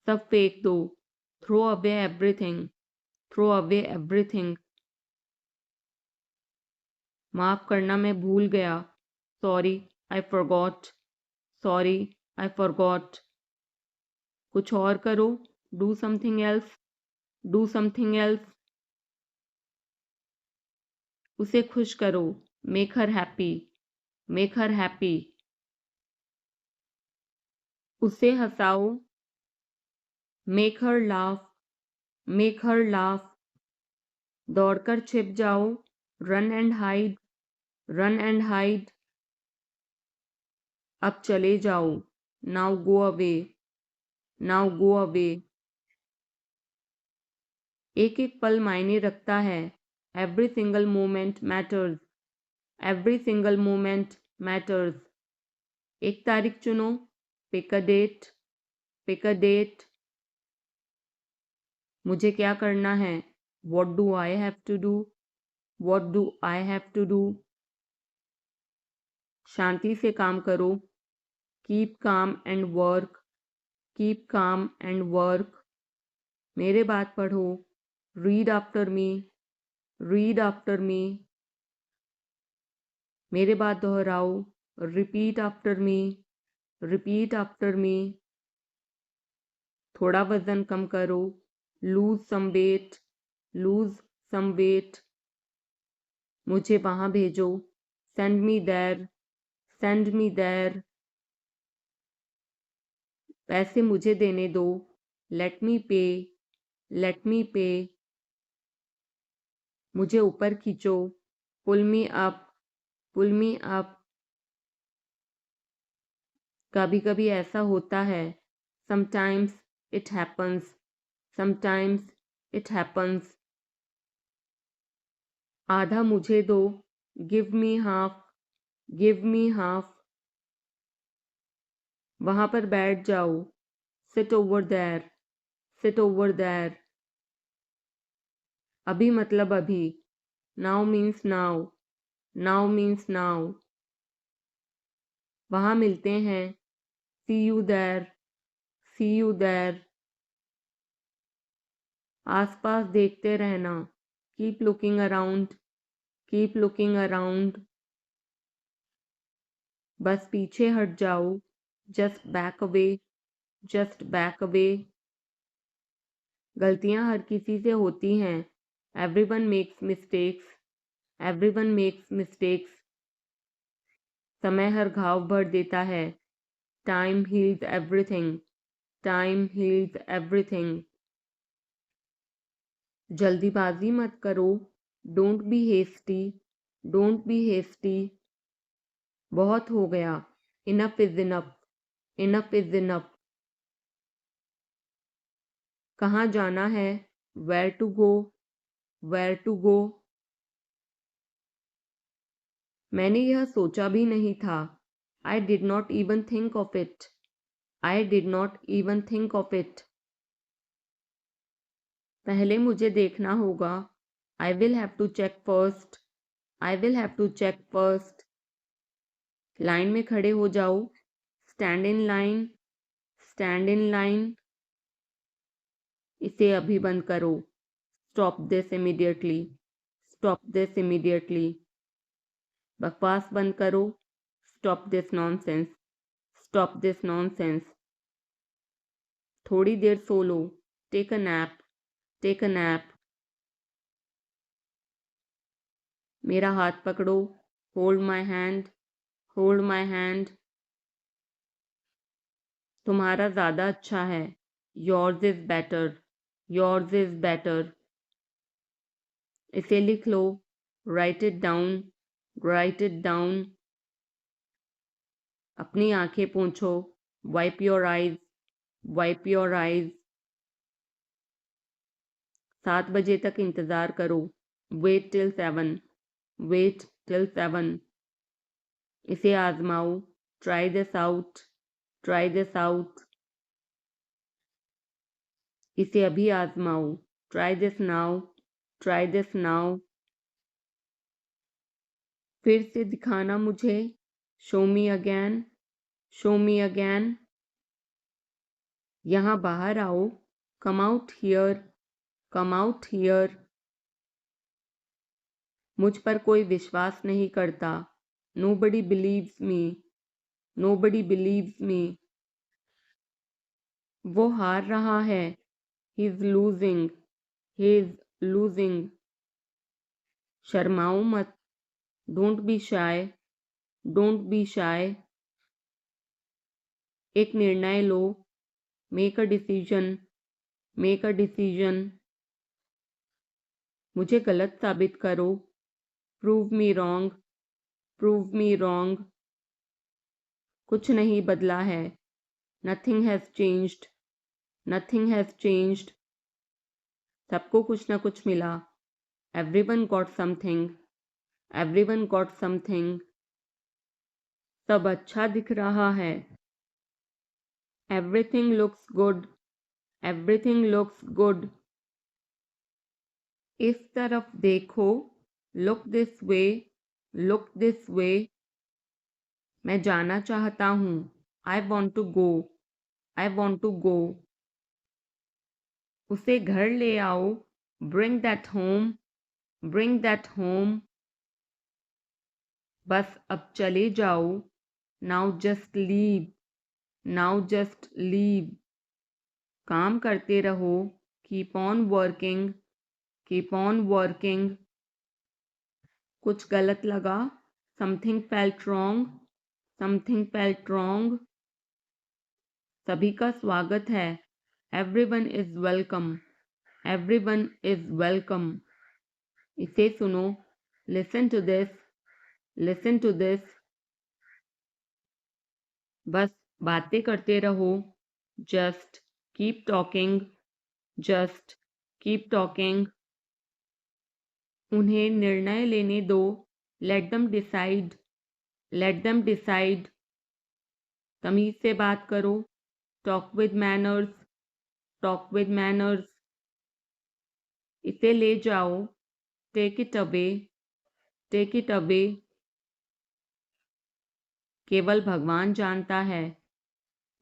सब फेंक दो, throw away everything, throw away everything. माफ करना, मैं भूल गया, sorry I forgot, sorry I forgot. कुछ और करो, do something else, do something else. उसे खुश करो, make her happy, make her happy. उसे हंसाओ, make her laugh, make her laugh. दौड़कर छिप जाओ, run and hide, run and hide. अब चले जाओ, now go away, now go away. एक एक पल मायने रखता है, every single moment matters, every single moment matters. एक तारीख चुनो, pick a date, pick a date. मुझे क्या करना है, what do I have to do, what do I have to do. शांति से काम करो, keep calm and work, keep calm and work. मेरे बात पढ़ो, read after me, read after me. मेरे बात दोहराओ, repeat after me, repeat after me. थोड़ा वजन कम करो, lose some wait, loose some weight. मुझे वहां भेजो, send me there, send me there. पैसे मुझे देने दो, लेट मी पे, लेट मी पे। मुझे ऊपर खींचो, पुल मी अप, पुल मी अप। कभी कभी ऐसा होता है, sometimes it happens, sometimes it happens. आधा मुझे दो, give me half, give me half. वहां पर बैठ जाओ, sit over there, sit over there. अभी मतलब अभी, now means now, now means now. वहां मिलते हैं, see you there, see you there. आसपास देखते रहना, keep looking around, keep looking around. बस पीछे हट जाओ, just back away, just back away. गलतियां हर किसी से होती हैं, everyone makes mistakes, everyone makes mistakes. समय हर घाव भर देता है, time heals everything, time heals everything. जल्दीबाजी मत करो, don't be hasty, don't be hasty. बहुत हो गया, enough is enough, enough is enough. कहाँ जाना है, where to go, where to go. मैंने यह सोचा भी नहीं था, I did not even think of it, I did not even think of it. पहले मुझे देखना होगा, I will have to check first, I will have to check first. लाइन में खड़े हो जाओ, stand in line, stand in line. इसे अभी बंद करो, stop this immediately, stop this immediately. बकवास बंद करो, stop this nonsense, stop this nonsense. थोड़ी देर सो लो, take a nap, take a nap. मेरा हाथ पकड़ो, hold my hand, hold my hand. तुम्हारा ज़्यादा अच्छा है, yours is better, yours is better. इसे लिख लो, write it down, write it down. अपनी आंखें पोंछो, wipe your eyes, wipe your eyes. 7 बजे तक इंतज़ार करो, वेट टिल 7, वेट टिल 7। इसे आजमाओ, try this out, try this out. इसे अभी आजमाओ, try this now, try this now. फिर से दिखाना मुझे, show me again, show me again. यहाँ बाहर आओ, come out here, come out here. मुझ पर कोई विश्वास नहीं करता, nobody believes me, nobody believes me. वो हार रहा है, he is losing, he is losing. शर्माओ मत, don't be shy, don't be shy. एक निर्णय लो, make a decision, make a decision. मुझे गलत साबित करो, prove me wrong, prove me wrong. कुछ नहीं बदला है, nothing has changed, nothing has changed. सबको कुछ न कुछ मिला, everyone got something, everyone got something. सब अच्छा दिख रहा है, everything looks good, everything looks good. इस तरफ देखो, look this way, look this way. मैं जाना चाहता हूँ, I want to go, I want to गो। उसे घर ले आओ, bring that home, bring that home. बस अब चले जाओ, now just leave, now just leave. काम करते रहो, keep on working, keep on working. कुछ गलत लगा, something felt wrong, something felt wrong. सभी का स्वागत है, everyone is welcome, everyone is welcome. इसे सुनो, listen to this, listen to this. बस बातें करते रहो, just keep talking, just keep talking. उन्हें निर्णय लेने दो, let them decide, let them decide. तमीज से बात करो, talk with manners, talk with manners. इसे ले जाओ, take it away, take it away. केवल भगवान जानता है,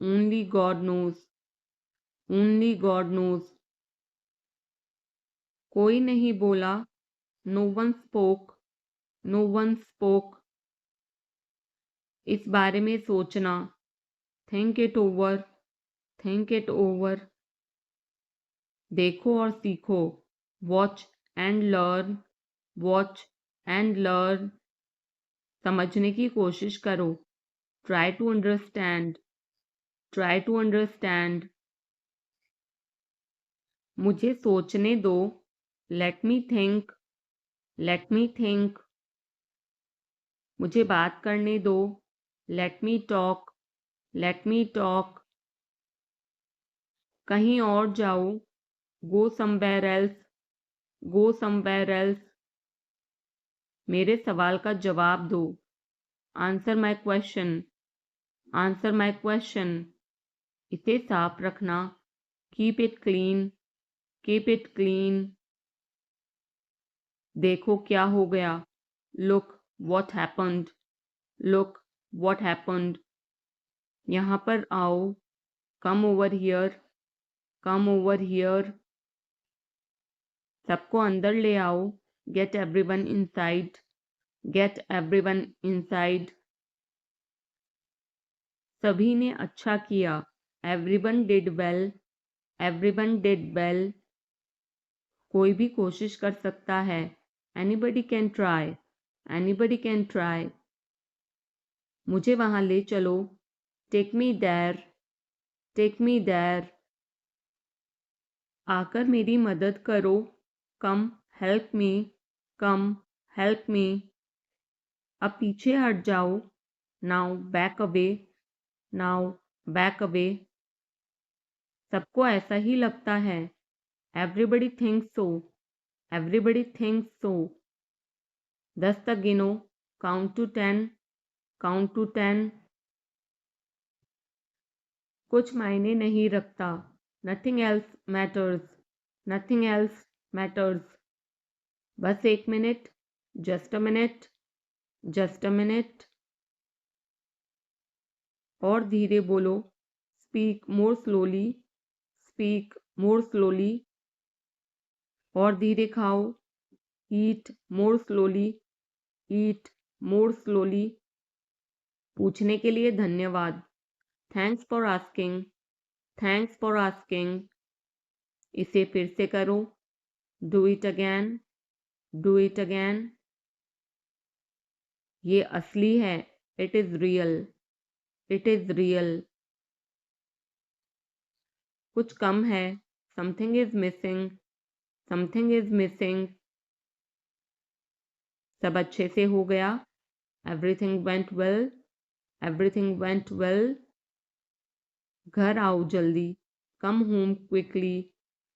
only God knows, only God knows. कोई नहीं बोला, no one spoke, no one spoke. इस बारे में सोचना, think it over, think it over. देखो और सीखो, watch and learn, watch and learn. समझने की कोशिश करो, try to understand, try to understand. मुझे सोचने दो, let me think, let me think. मुझे बात करने दो, let me talk, let me talk. कहीं और जाओ, go somewhere else, go somewhere else. मेरे सवाल का जवाब दो, answer my question, answer my question. इसे साफ रखना, keep it clean, keep it clean. देखो क्या हो गया, look what happened, look what happened. यहाँ पर आओ, come over here, come over here. सबको अंदर ले आओ, get everyone inside, get everyone inside. सभी ने अच्छा किया, everyone did well, everyone did well. कोई भी कोशिश कर सकता है, anybody can try, anybody can try. मुझे वहां ले चलो, take me there, take me there. आकर मेरी मदद करो, कम हेल्प मी, कम हेल्प मी। अब पीछे हट जाओ, now back away, now back away. सबको ऐसा ही लगता है, एवरीबडी थिंक्स सो, एवरीबडी थिंक्स सो। 10 तक गिनो, काउंट टू 10, काउंट टू 10। कुछ मायने नहीं रखता, nothing else matters, nothing else matters. बस 1 minute, just a minute, just a minute. और धीरे बोलो, speak more slowly, speak more slowly, और धीरे खाओ, ईट मोर स्लोली, ईट मोर स्लोली। पूछने के लिए धन्यवाद, thanks for asking, thanks for asking. इसे फिर से करो, do it again, do it again. ये असली है, it is real, it is real. कुछ कम है, something is missing, something is missing. सब अच्छे से हो गया, everything went well, everything went well. घर आओ जल्दी, come home quickly,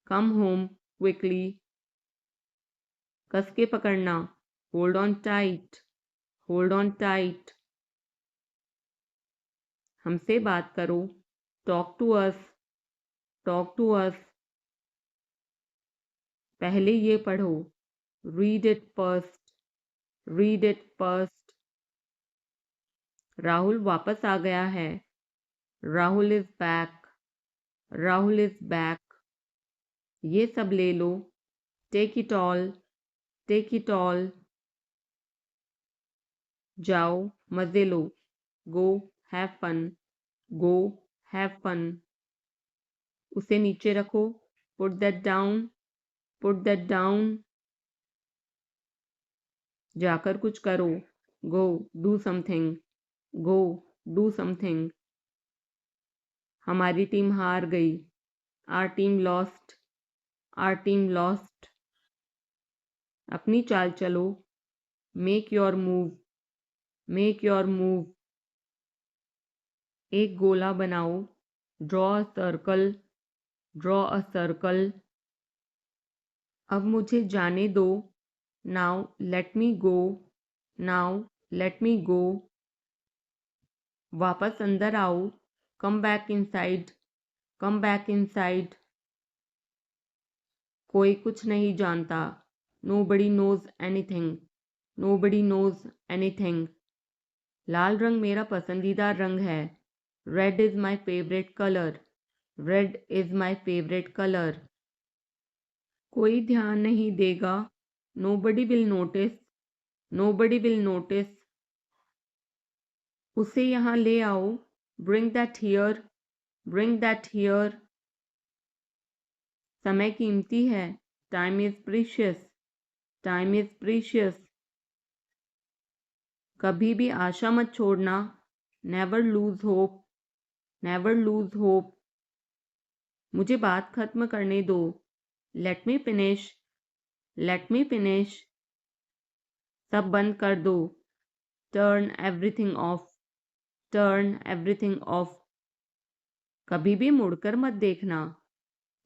come home quickly. कस के पकड़ना, hold on tight, hold on tight. हमसे बात करो, talk to us, talk to us. पहले ये पढ़ो, read it first, read it first. Rahul वापस आ गया है, Rahul is back, Rahul is back. ये सब ले लो, take it all, take it all. जाओ मजे लो, go have fun, go have fun. उसे नीचे रखो, put that down, put that down. जाकर कुछ करो, go do something, go do something. हमारी टीम हार गई, our team lost, are team lost. अपनी चाल चलो, make your move, make your move. एक गोला बनाओ, draw a circle, draw a circle. अब मुझे जाने दो, now let me go, now let me go. वापस अंदर आओ, come back inside, come back inside. कोई कुछ नहीं जानता, nobody knows anything, nobody knows anything. लाल रंग मेरा पसंदीदा रंग है, red is my favourite colour, red is my favourite colour. कोई ध्यान नहीं देगा, nobody will notice, nobody will notice. उसे यहाँ ले आओ, bring that here, bring that here. समय कीमती है, time is precious, time is precious. कभी भी आशा मत छोड़ना, never lose hope, never lose hope. मुझे बात खत्म करने दो, let me finish, let me finish. सब बंद कर दो, turn everything of, turn everything of. कभी भी मुड़कर मत देखना,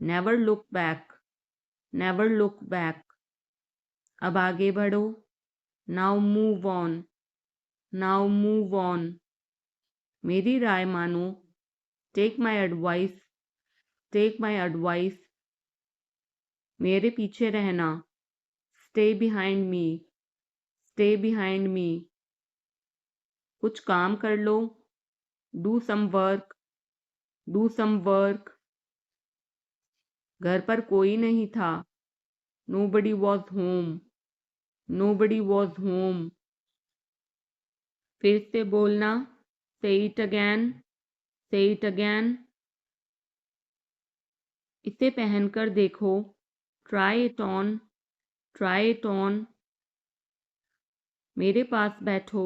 never look back, never look back. अब आगे बढ़ो, now move on, now move on. मेरी राय मानो, take my advice, take my advice. मेरे पीछे रहना, stay behind me, stay behind me. कुछ काम कर लो, do some work, do some work. घर पर कोई नहीं था, nobody was home, nobody was home. फिर से बोलना, say it again, say it again. इसे पहनकर देखो, try it on, try it on. मेरे पास बैठो,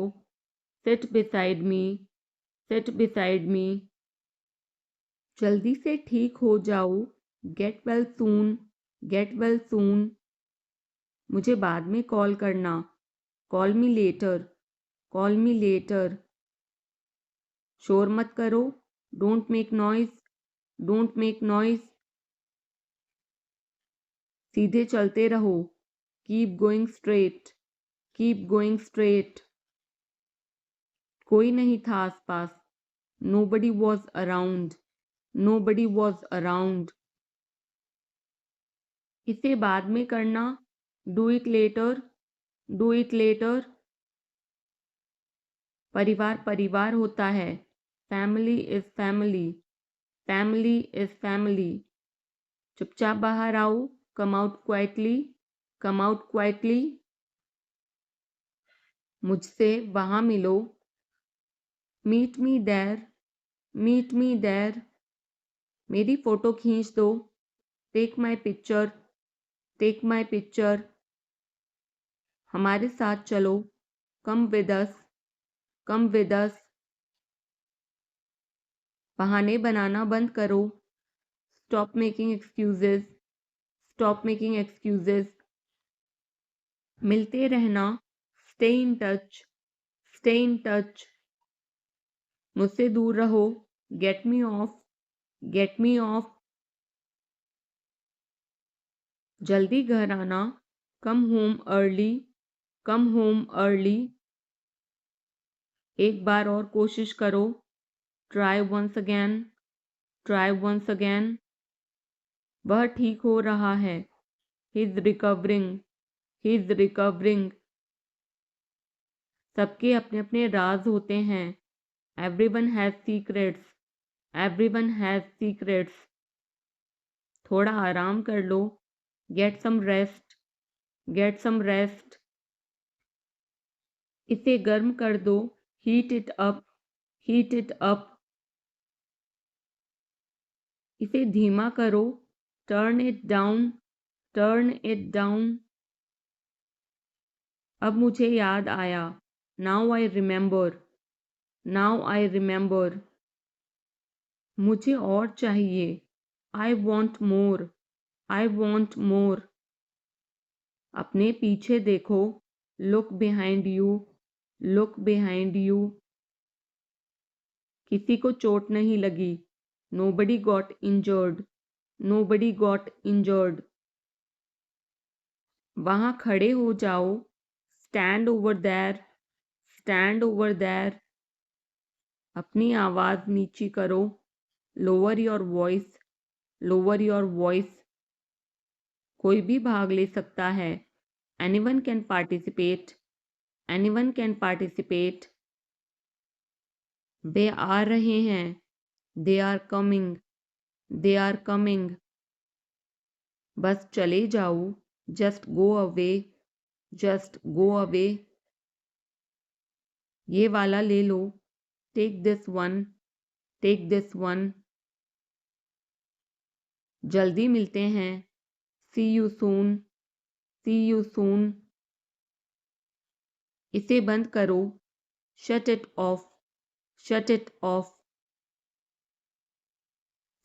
seat beside me, seat beside me. जल्दी से ठीक हो जाओ, get well soon, get well soon. मुझे बाद में कॉल करना, call me later, call me later. शोर मत करो, don't make noise, don't make noise. सीधे चलते रहो, keep going straight, keep going straight. कोई नहीं था आसपास, nobody was around, nobody was around. इसे बाद में करना, do it later, do it later. परिवार परिवार होता है, family is family, family is family. चुपचाप बाहर आओ, come out quietly, come out quietly. मुझसे वहां मिलो, meet me there, meet me there. मेरी फोटो खींच दो, take my picture, take my picture. हमारे साथ चलो, come with us, come with us. बहाने बनाना बंद करो, stop making excuses, stop making excuses. मिलते रहना, stay in touch, stay in touch. मुझसे दूर रहो, get me off, get me off. जल्दी घर आना, come home early, come home early. एक बार और कोशिश करो, try once again, try once again. वह ठीक हो रहा है, he is recovering, he is recovering. सबके अपने अपने राज होते हैं, everyone has secrets, everyone has secrets. थोड़ा आराम कर लो, get some rest, get some rest. इसे गर्म कर दो, heat it up, heat it up. इसे धीमा करो, turn it down, turn it down. अब मुझे याद आया, now I remember, now I remember. मुझे और चाहिए, I want more, I want more. अपने पीछे देखो, look behind you, look behind you. किसी को चोट नहीं लगी, nobody got injured, nobody got injured. वहां खड़े हो जाओ, stand over there, stand over there. अपनी आवाज नीची करो, lower your voice, lower your voice. कोई भी भाग ले सकता है, anyone can participate, anyone can participate. वे आ रहे हैं, they are coming, they are coming. बस चले जाओ, just go away, just go away. ये वाला ले लो, take this one, take this one. जल्दी मिलते हैं, see you soon, see you soon. इसे बंद करो, shut it off, shut it off.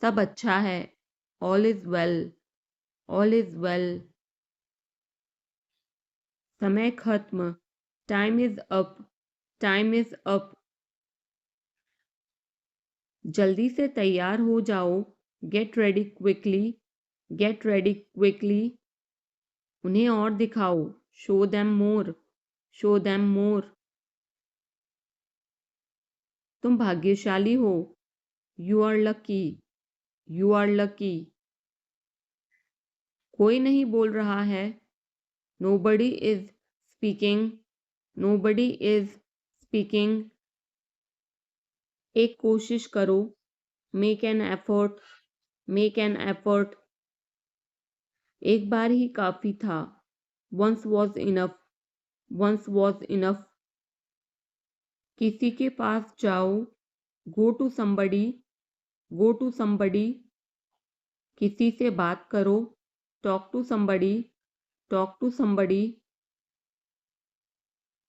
सब अच्छा है, all is well, all is well. समय खत्म, time is up, time is up. जल्दी से तैयार हो जाओ, get ready quickly, get ready quickly. उन्हें और दिखाओ, show them more, show them more. तुम भाग्यशाली हो, you are lucky, you are lucky. कोई नहीं बोल रहा है, nobody is speaking, nobody is speaking. एक कोशिश करो, make an effort, make an effort. एक बार ही काफी था, once was enough, once was enough. किसी के पास जाओ, go to somebody, go to somebody. किसी से बात करो, talk to somebody, talk to somebody.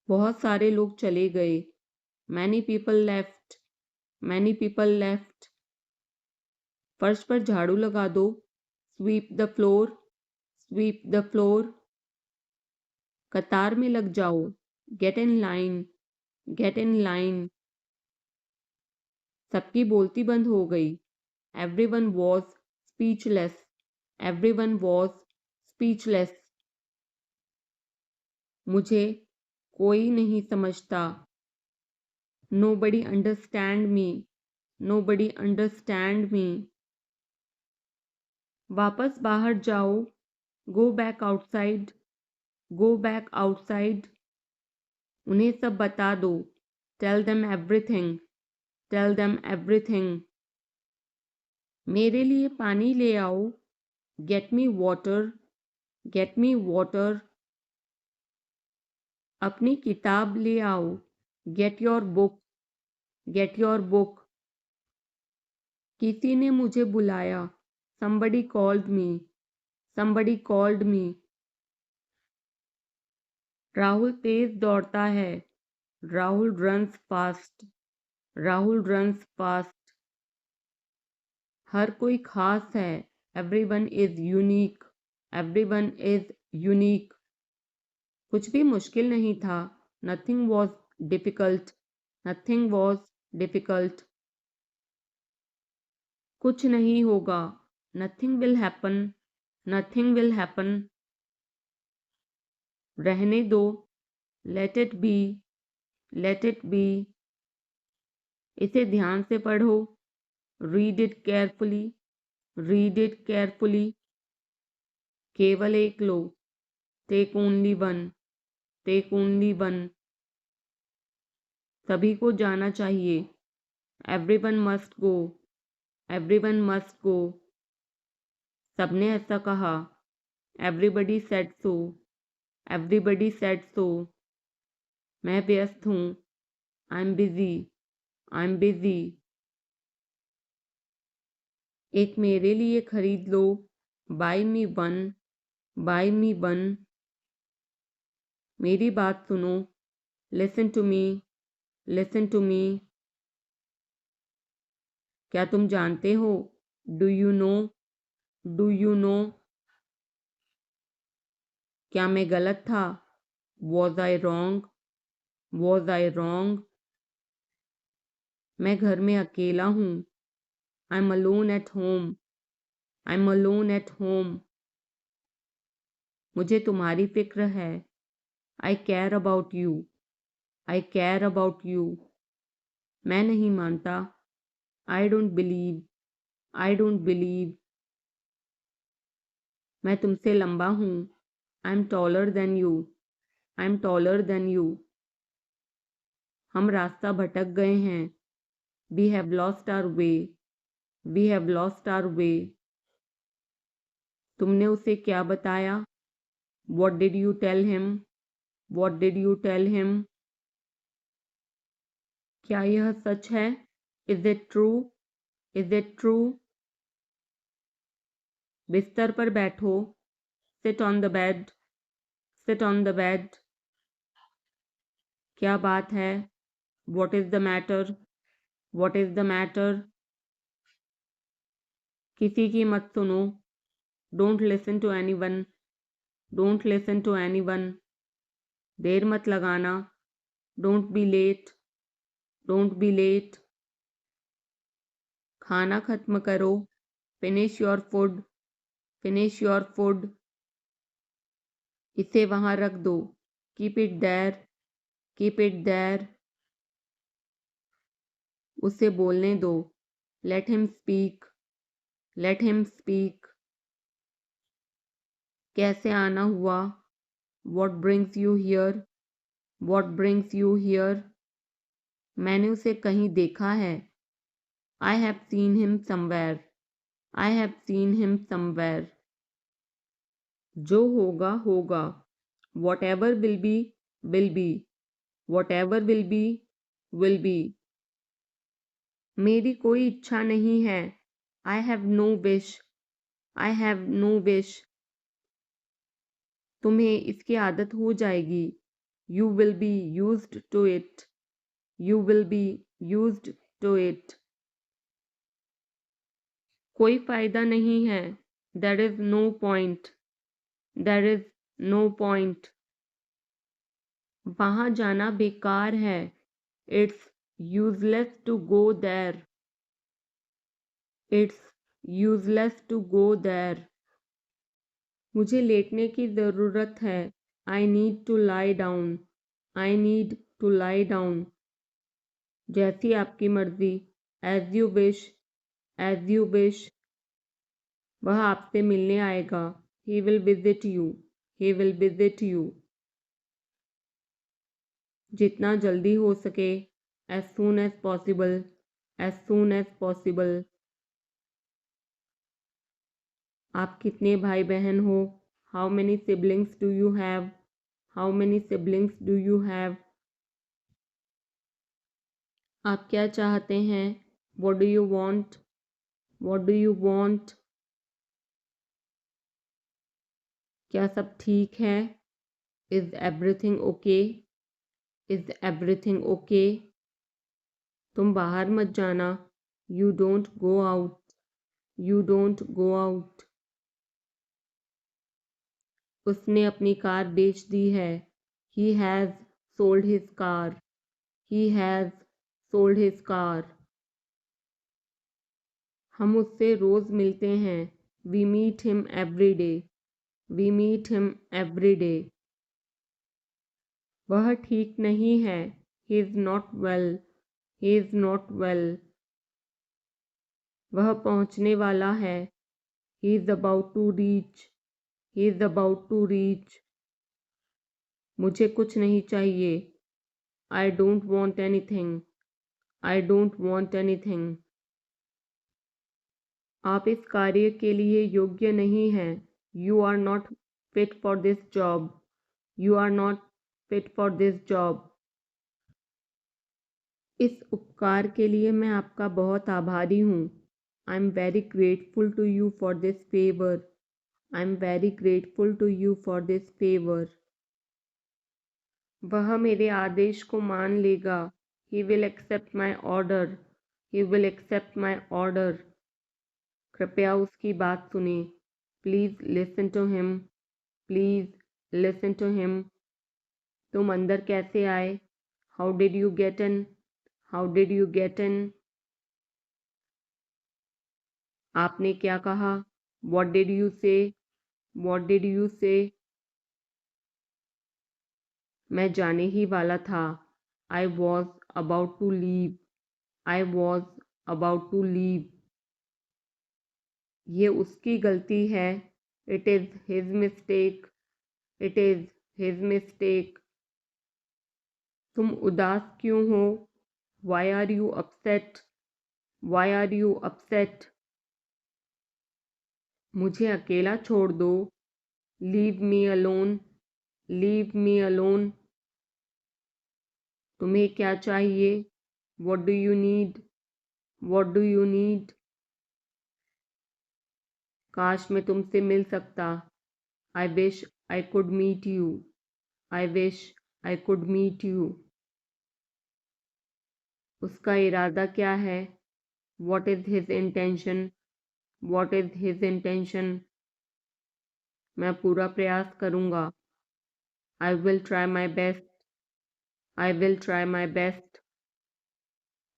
बहुत सारे लोग चले गए, many people left, many people left. फर्श पर झाड़ू लगा दो, sweep the floor, sweep the floor. कतार में लग जाओ, get in line, get in line. सबकी बोलती बंद हो गई, everyone was speechless, everyone was speechless. मुझे कोई नहीं समझता, nobody understand me, nobody understand me. वापस बाहर जाओ, go back outside, go back outside. उन्हें सब बता दो, tell them everything, tell them everything. मेरे लिए पानी ले आओ, get me water, get me water. अपनी किताब ले आओ, get your book, get your book. किसी ने मुझे बुलाया, somebody called me, somebody called me। Rahul तेज दौड़ता है, Rahul runs fast, Rahul runs fast. हर कोई खास है, everyone is unique, everyone is unique. कुछ भी मुश्किल नहीं था, nothing was difficult, nothing was difficult. कुछ नहीं होगा, nothing will happen, nothing will happen. रहने दो, let it be, let it be. इसे ध्यान से पढ़ो, read it carefully, read it carefully. केवल एक लो, take only one, take only one. सभी को जाना चाहिए, everyone must go, everyone must go. सबने ऐसा कहा, everybody said so, everybody said so. मैं व्यस्त हूँ, I am busy, I am busy. एक मेरे लिए खरीद लो, buy me one, buy me one. मेरी बात सुनो, listen to me, listen to me. क्या तुम जानते हो, do you know, do you know. क्या मैं गलत था, was I wrong, was I wrong. मैं घर में अकेला हूँ, I am alone at home, I am alone at home. मुझे तुम्हारी फिक्र है, I care about you, I care about you. मैं नहीं मानता, I don't believe, I don't believe. मैं तुमसे लंबा हूँ, I am taller than you, I am taller than you. हम रास्ता भटक गए हैं, we have lost our way, we have lost our way. तुमने उसे क्या बताया, what did you tell him, what did you tell him. क्या यह सच है, is it true, is it true. बिस्तर पर बैठो, sit on the bed, sit on the bed. क्या बात है, what is the matter, what is the matter. किसी की मत सुनो, don't listen to anyone, don't listen to anyone. देर मत लगाना, don't be late, don't be late. खाना खत्म करो, finish your food, finish your food. इसे वहां रख दो, keep it there, keep it there. उसे बोलने दो, let him speak, let him speak. कैसे आना हुआ, what brings you here, what brings you here. मैंने उसे कहीं देखा है, I have seen him somewhere, I have seen him somewhere. जो होगा होगा, whatever will be, will be, whatever will be, will be. मेरी कोई इच्छा नहीं है, I have no wish, I have no wish. तुम्हें इसकी आदत हो जाएगी, you will be used to it, you will be used to it. कोई फायदा नहीं है, there is no point, there is no point. वहां जाना बेकार है, it's useless to go there, it's useless to go there. मुझे लेटने की ज़रूरत है, I need to lie down, I need to lie down. जैसी आपकी मर्जी, as you wish, as you wish. वह आपसे मिलने आएगा, he will visit you, he will visit you. जितना जल्दी हो सके, as soon as possible, as soon as possible. आप कितने भाई बहन हो? How many siblings do you have? How many siblings do you have? आप क्या चाहते हैं? What do you want? What do you want? क्या सब ठीक है? Is everything okay? Is everything okay? तुम बाहर मत जाना। You don't go out. You don't go out. उसने अपनी कार बेच दी है। He has sold his car. He has sold his car. हम उससे रोज़ मिलते हैं। We meet him every day. We meet him every day. वह ठीक नहीं है। He is not well. He is not well. वह पहुंचने वाला है। He is about to reach. He is about to reach. मुझे कुछ नहीं चाहिए। I don't want anything. I don't want anything. आप इस कार्य के लिए योग्य नहीं हैं। You are not fit for this job. You are not fit for this job. इस उपकार के लिए मैं आपका बहुत आभारी हूँ। I am very grateful to you for this favour. I am very grateful to you for this favour. वह मेरे आदेश को मान लेगा। He will accept my order. He will accept my order. कृपया उसकी बात सुने। Please listen to him. Please listen to him. तुम अंदर कैसे आए? How did you get in? How did you get in? आपने क्या कहा? What did you say? What did you say? मैं जाने ही वाला था। I was about to leave. I was about to leave. ये उसकी गलती है। It is his mistake. It is his mistake. तुम उदास क्यों हो? Why are you upset? Why are you upset? मुझे अकेला छोड़ दो। Leave me alone. Leave me alone. तुम्हें क्या चाहिए? What do you need? What do you need? काश मैं तुमसे मिल सकता। I wish I could meet you. I wish I could meet you. उसका इरादा क्या है? What is his intention? What is his intention? मैं पूरा प्रयास करूँगा। I will try my best. I will try my best.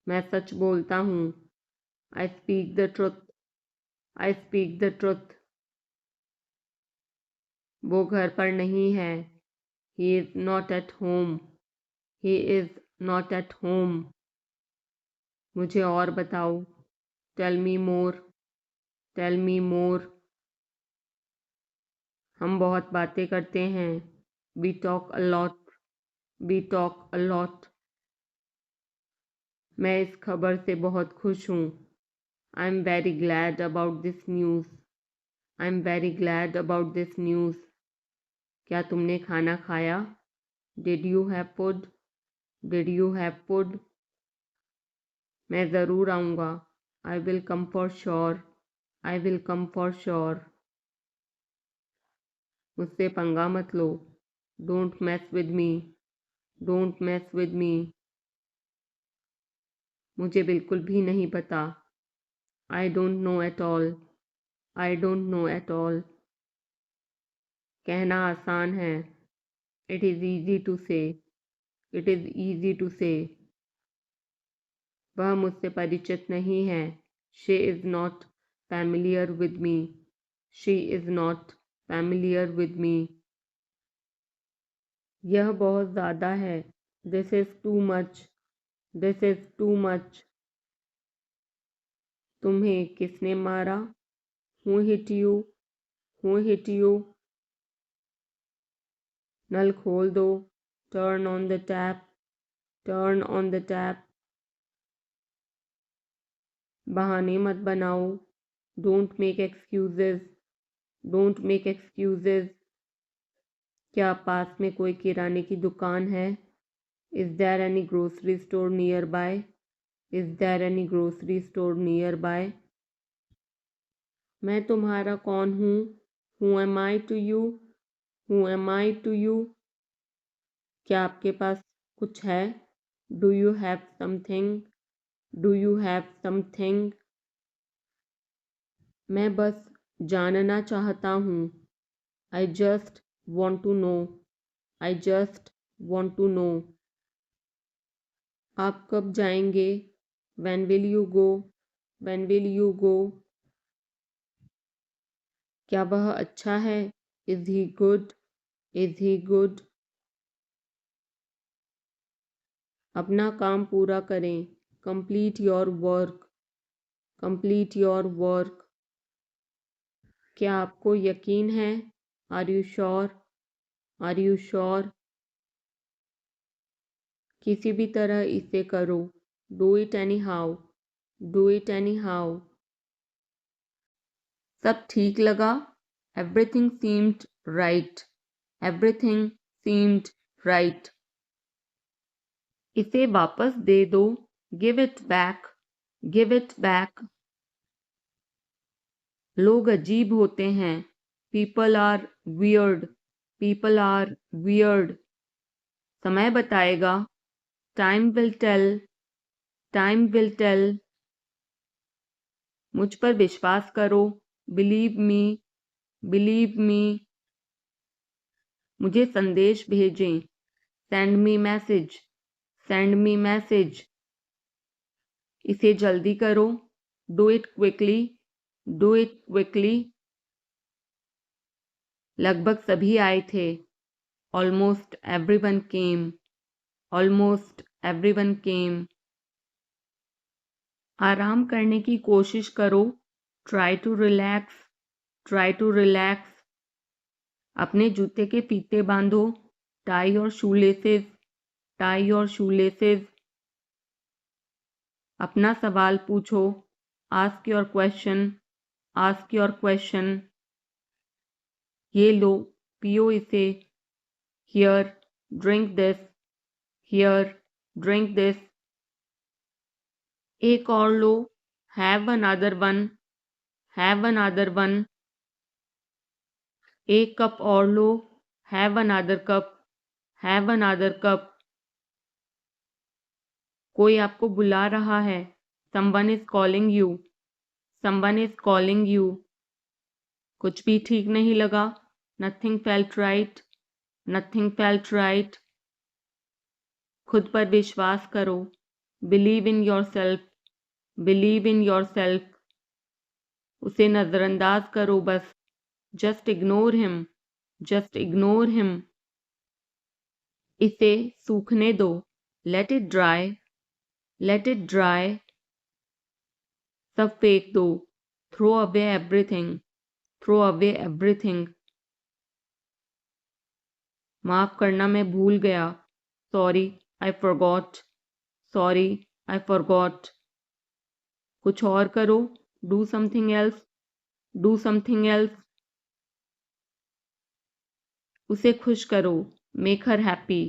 मैं सच बोलता हूँ। I speak the truth. I speak the truth. वो घर पर नहीं है। He is not at home. He is not at home. मुझे और बताओ। Tell me more. Tell me more. हम बहुत बातें करते हैं। We talk a lot. We talk a lot. मैं इस खबर से बहुत खुश हूँ। I am very glad about this news. I am very glad about this news. क्या तुमने खाना खाया? Did you have food? Did you have food? मैं ज़रूर आऊँगा। I will come for sure. I will come for sure. मुझसे पंगा मत लो। Don't mess with me. Don't mess with me. मुझे बिल्कुल भी नहीं पता। I don't know at all. I don't know at all. कहना आसान है। It is easy to say. It is easy to say. वह मुझसे परिचित नहीं है। She is not familiar with me. She is not familiar with me. यह बहुत ज़्यादा है। This is too much. This is too much. तुम्हें किसने मारा? Who hit you? Who hit you? नल खोल दो। Turn on the tap. Turn on the tap. बहाने मत बनाओ। Don't make excuses. Don't make excuses. क्या पास में कोई किराने की दुकान है? Is there any grocery store nearby? Is there any grocery store nearby? मैं तुम्हारा कौन हूँ? Who am I to you? Who am I to you? क्या आपके पास कुछ है? Do you have something? Do you have something? मैं बस जानना चाहता हूँ। I just want to know. I just want to know. आप कब जाएंगे? When will you go? When will you go? क्या वह अच्छा है? Is he good? Is he good? अपना काम पूरा करें। Complete your work. Complete your work. क्या आपको यकीन है? Are you sure? Are you sure? किसी भी तरह इसे करो। Do it anyhow. Do it anyhow. सब ठीक लगा? Everything seemed right. Everything seemed right. इसे वापस दे दो। Give it back. Give it back. लोग अजीब होते हैं। People are weird. People are weird. समय बताएगा। Time will tell. Time will tell. मुझ पर विश्वास करो। Believe me. Believe me. मुझे संदेश भेजें। Send me message. Send me message. इसे जल्दी करो। Do it quickly. Do it quickly. लगभग सभी आए थे। Almost everyone came. Almost everyone came. आराम करने की कोशिश करो। Try to relax. Try to relax. अपने जूते के फीते बांधो। Tie your shoelaces. Tie your shoelaces. अपना सवाल पूछो। Ask your question. Ask your question. ये लो, पियो इसे। Here, drink this. Here, drink this. एक और लो। Have another one. Have another one. एक कप और लो। Have another cup. Have another cup. कोई आपको बुला रहा है। Someone is calling you. Someone is calling you. कुछ भी ठीक नहीं लगा। Nothing felt right. Nothing felt right. खुद पर विश्वास करो। Believe in yourself. Believe in yourself. उसे नजरअंदाज करो बस। Just ignore him. Just ignore him. इसे सूखने दो। Let it dry. Let it dry. सब फेंक दो। Throw away everything. Throw away everything. माफ करना, मैं भूल गया। Sorry, I forgot. Sorry, I forgot. कुछ और करो। Do something else. Do something else. उसे खुश करो। Make her happy.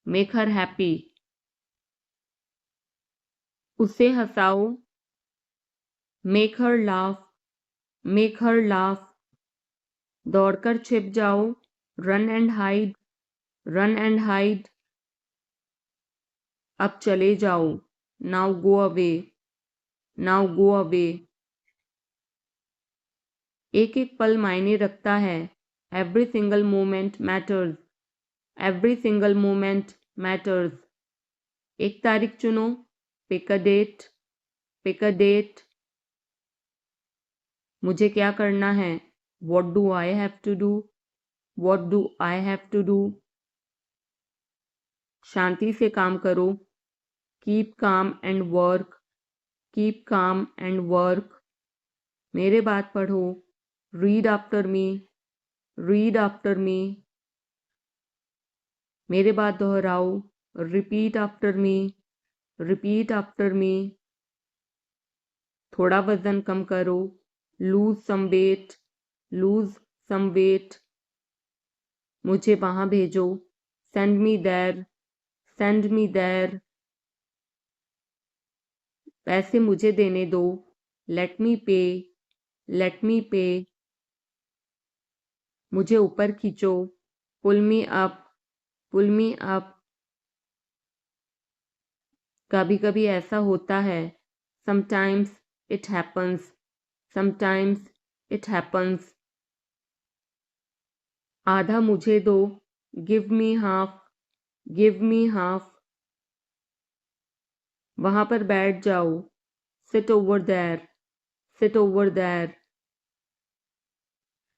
Make her happy. उसे हंसाओ। Make her laugh. Make her laugh. दौड़कर छिप जाओ। Run and hide. Run and hide. अब चले जाओ। Now go away. Now go away. एक एक पल मायने रखता है। Every single moment matters. Every single moment matters. एक तारीख चुनो। Pick a date. Pick a date. मुझे क्या करना है? What do I have to do? What do I have to do? शांति से काम करो। Keep calm and work. Keep calm and work. मेरे बात पढ़ो। Read after me. Read after me. मेरे बात दोहराओ। Repeat after me. Repeat after me. थोड़ा वजन कम करो। Lose some weight. lose some weight, मुझे वहां भेजो, send me there, send me there, पैसे मुझे देने दो, let me pay, let me pay, मुझे ऊपर खींचो, pull me up, pull me up, कभी कभी ऐसा होता है, sometimes it happens, sometimes it happens, आधा मुझे दो, give me half, give me half, वहां पर बैठ जाओ, sit over there, sit over there,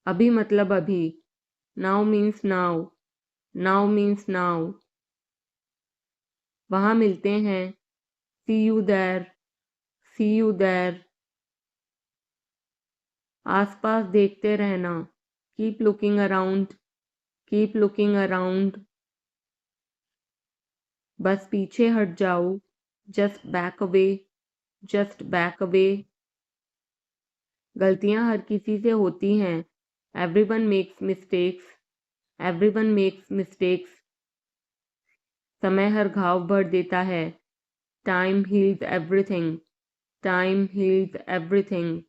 अभी मतलब अभी, now means now, now means now, वहां मिलते हैं, see you there, see you there, आसपास देखते रहना, keep looking around, keep looking around, बस पीछे हट जाओ, just back away, just back away, गलतियां हर किसी से होती हैं, everyone makes mistakes, everyone makes mistakes, समय हर घाव भर देता है, time heals everything, time heals everything,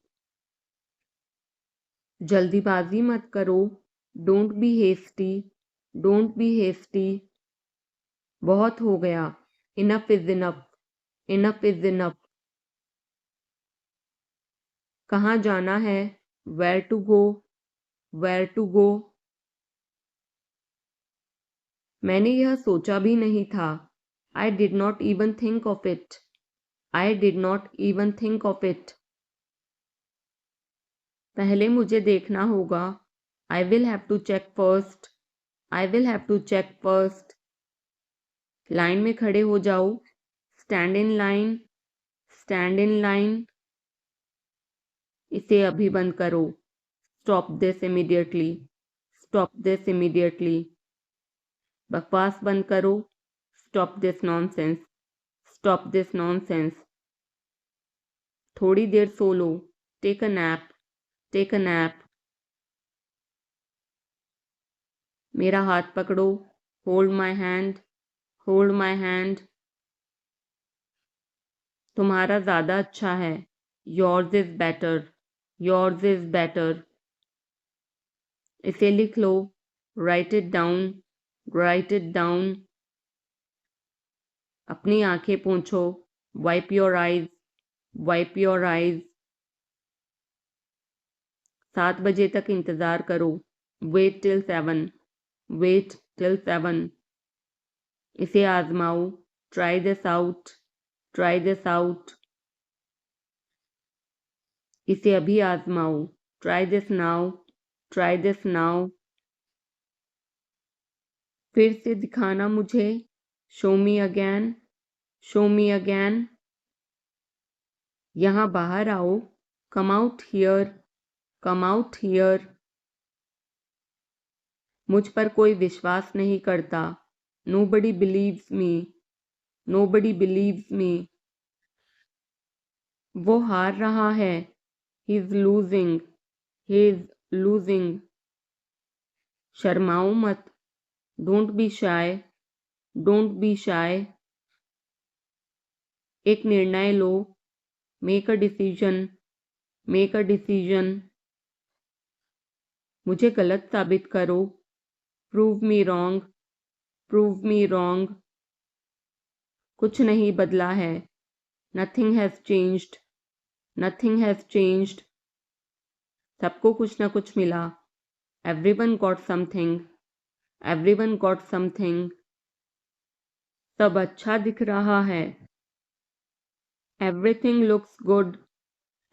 जल्दीबाजी मत करो, don't be hasty, don't be hasty, बहुत हो गया, enough is enough, enough is enough, कहाँ जाना है, where to go, where to go, मैंने यह सोचा भी नहीं था, I did not even think of it, I did not even think of it, पहले मुझे देखना होगा, I will have to check first, I will have to check first, line में खड़े हो जाओ, stand in line, stand in line, इसे अभी बंद करो, stop this immediately, stop this immediately, बकवास बंद करो, stop this nonsense, stop this nonsense, थोड़ी देर सो लो, take a nap, take a nap, मेरा हाथ पकड़ो, hold my hand, hold my hand, तुम्हारा ज़्यादा अच्छा है, yours is better, yours is better, इसे लिख लो, write it down, write it down, अपनी आंखें पोंछो, wipe your eyes, wipe your eyes, 7 बजे तक इंतज़ार करो, wait till 7, wait till 7, इसे आजमाओ, try this out, try this out, इसे अभी आजमाओ, try this now, try this now, फिर से दिखाना मुझे, show me again, show me again, यहाँ बाहर आओ, come out here, come out here, मुझ पर कोई विश्वास नहीं करता, nobody believes me, nobody believes me, वो हार रहा है, he is losing, he is losing, शर्माओ मत, don't be shy, don't be shy, एक निर्णय लो, make a decision, make a decision, मुझे गलत साबित करो, prove me wrong, prove me wrong, कुछ नहीं बदला है, nothing has changed, nothing has changed, सबको कुछ ना कुछ मिला, everyone got something, everyone got something, सब अच्छा दिख रहा है, everything looks good,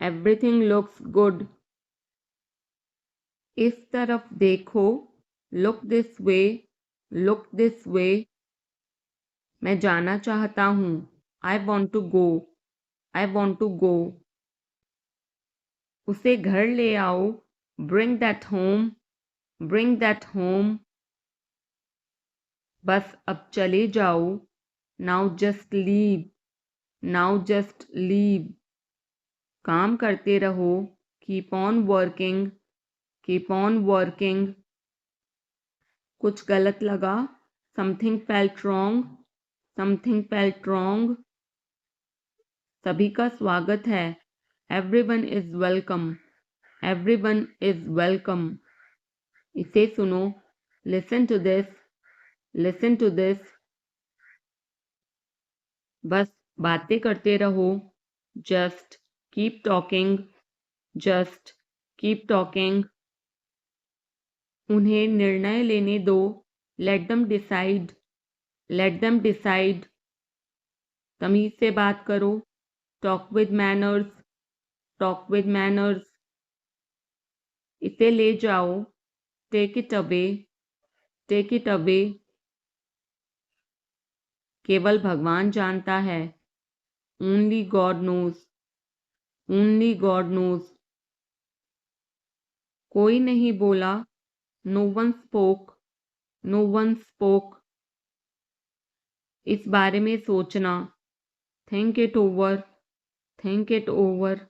everything looks good, इस तरफ देखो, look this way, look this way, मैं जाना चाहता हूँ, I want to go, I want to go, उसे घर ले आओ, bring that home, bring that home, बस अब चले जाओ, now just leave, now just leave, काम करते रहो, keep on working, keep on working. कुछ गलत लगा, something felt wrong, something felt wrong. सभी का स्वागत है, everyone is welcome, everyone is welcome. इसे सुनो, listen to this, listen to this. बस बातें करते रहो, just keep talking, just keep talking. उन्हें निर्णय लेने दो, let them decide, let them decide. तमीज से बात करो, talk with manners, talk with manners. इसे ले जाओ, take it away, take it away. केवल भगवान जानता है, only God knows, only God knows. कोई नहीं बोला, no one spoke, no one spoke. इस बारे में सोचना, think it over, think it over.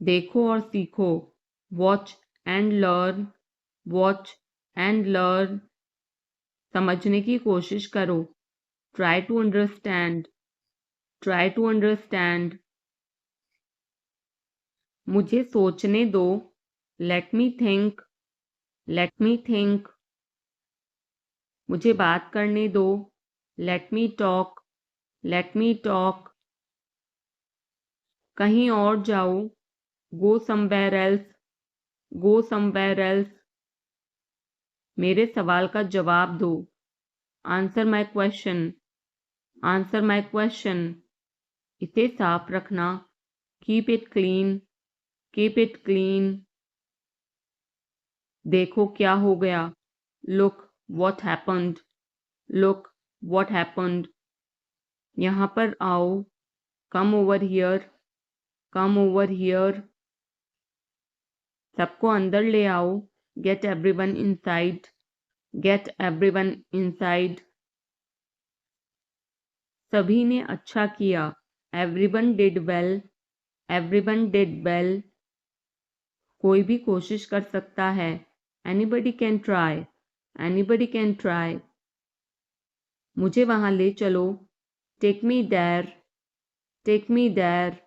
देखो और सीखो, watch and learn, watch and learn. समझने की कोशिश करो, try to understand, try to understand. मुझे सोचने दो, let me think, let me think. मुझे बात करने दो, let me talk, let me talk. कहीं और जाओ, go somewhere else, go somewhere else. मेरे सवाल का जवाब दो, answer my question, answer my question. इसे साफ रखना, keep it clean, keep it clean. देखो क्या हो गया, look what happened, look what happened. यहाँ पर आओ, come over here, come over here. सबको अंदर ले आओ, get everyone inside, get everyone inside. सभी ने अच्छा किया, everyone did well, everyone did well. कोई भी कोशिश कर सकता है, anybody can try, anybody can try. मुझे वहां ले चलो, take me there, take me there.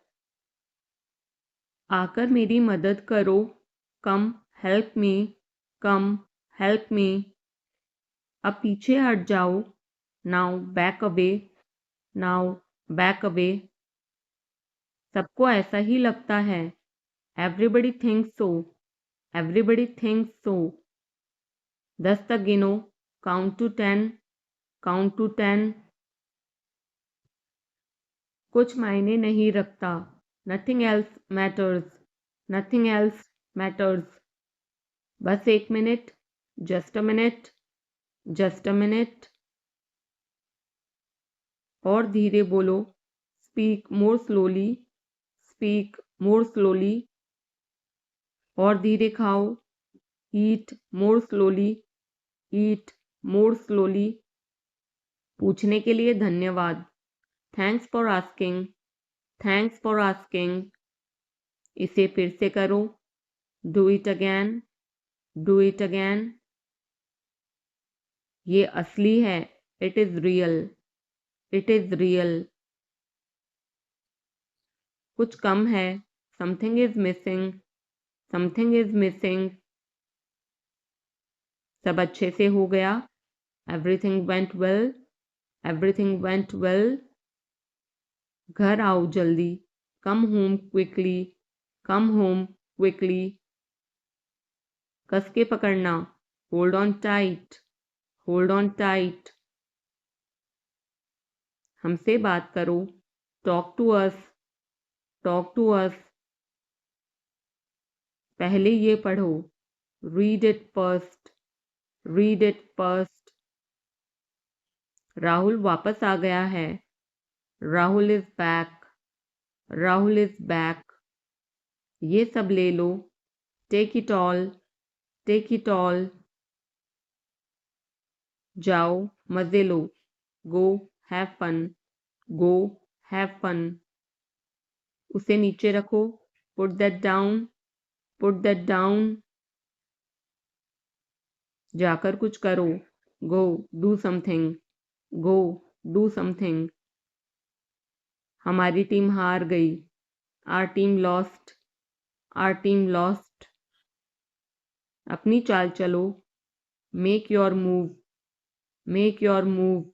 आकर मेरी मदद करो, कम हेल्प मी, कम हेल्प मी। अब पीछे हट जाओ, now back away, now back away. सबको ऐसा ही लगता है, एवरीबडी थिंक्स सो, एवरीबडी थिंक्स सो। 10 तक गिनो, काउंट टू 10, काउंट टू 10। कुछ मायने नहीं रखता, nothing else matters, nothing else matters. बस 1 minute, just a minute, just a minute. और धीरे बोलो, speak more slowly, speak more slowly. और धीरे खाओ, ईट मोर स्लोली, ईट मोर स्लोली। पूछने के लिए धन्यवाद, thanks for asking, thanks for asking. इसे फिर से करो, do it again, do it again. ये असली है, it is real, it is real. कुछ कम है, something is missing, something is missing. सब अच्छे से हो गया, everything went well, everything went well. घर आओ जल्दी, come home quickly, come home quickly. कस के पकड़ना, hold on tight, hold on tight. हमसे बात करो, talk to us, talk to us. पहले ये पढ़ो, read it first, read it first. Rahul वापस आ गया है, Rahul is back, Rahul is back. ये सब ले लो, take it all, take it all. जाओ मजे लो, go have fun, go have fun. उसे नीचे रखो, put that down, put that down. जाकर कुछ करो, go do something, go do something. हमारी टीम हार गई, our team lost, our team lost. अपनी चाल चलो, make your move, make your move.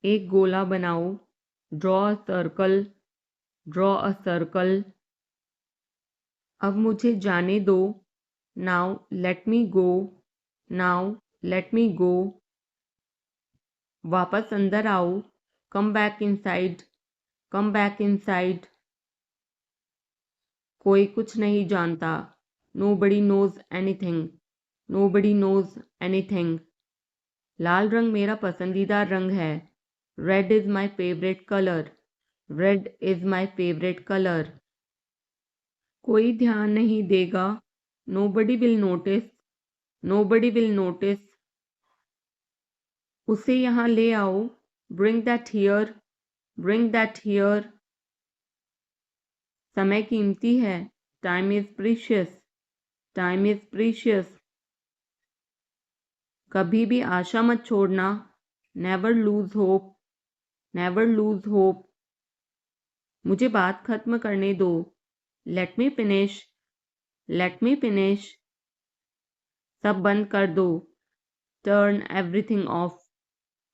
एक गोला बनाओ, draw a circle, draw a circle. अब मुझे जाने दो, now let me go, now let me go. वापस अंदर आओ, come back inside, come back inside. कोई कुछ नहीं जानता, nobody knows anything, nobody knows anything. लाल रंग मेरा पसंदीदा रंग है, red is my favourite colour, red is my favourite colour. कोई ध्यान नहीं देगा, nobody will notice, nobody will notice. उसे यहाँ ले आओ, bring that here, bring that here. समय कीमती है, time is precious, time is precious. कभी भी आशा मत छोड़ना, never lose hope, never lose hope. मुझे बात खत्म करने दो, let me finish, let me finish. सब बंद कर दो, turn everything of,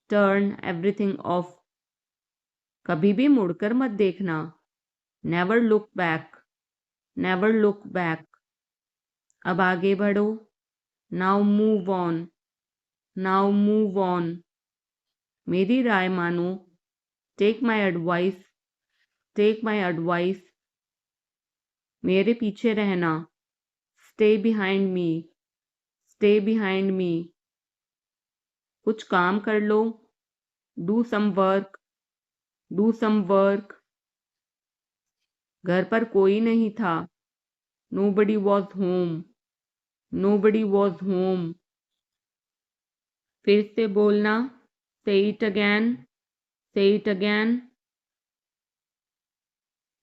turn everything of. कभी भी मुड़कर मत देखना, never look back, never look back. अब आगे बढ़ो, now move on, now move on. मेरी राय मानो, take my advice, take my advice. मेरे पीछे रहना, stay behind me, stay behind me. कुछ काम कर लो, do some work, do some work. घर पर कोई नहीं था, nobody was home, nobody was home. फिर से बोलना, say it again, say it again.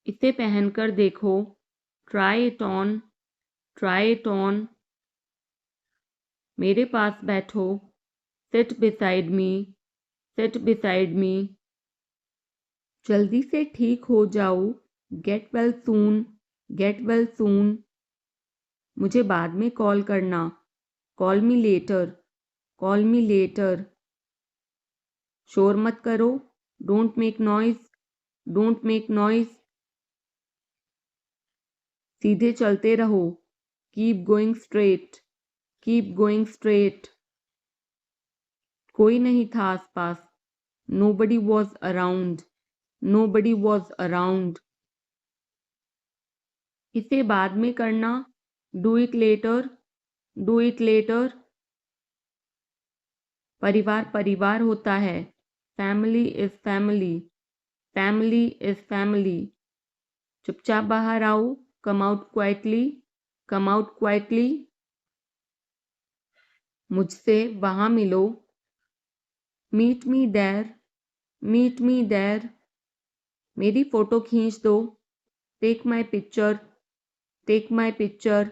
इसे पहनकर देखो, try it on, try it on. मेरे पास बैठो, seat beside me, seat beside me. जल्दी से ठीक हो जाओ, get well soon, get well soon. मुझे बाद में कॉल करना, call me later, call me later. शोर मत करो, don't make noise, don't make noise. सीधे चलते रहो, keep going straight, keep going straight. कोई नहीं था आसपास, nobody was around, nobody was around. इसे बाद में करना, do it later, do it later. परिवार परिवार होता है, family is family, family is family. चुपचाप बाहर आओ, come out quietly, come out quietly. मुझसे वहां मिलो, meet me there, meet me there. मेरी फोटो खींच दो, take my picture, take my picture.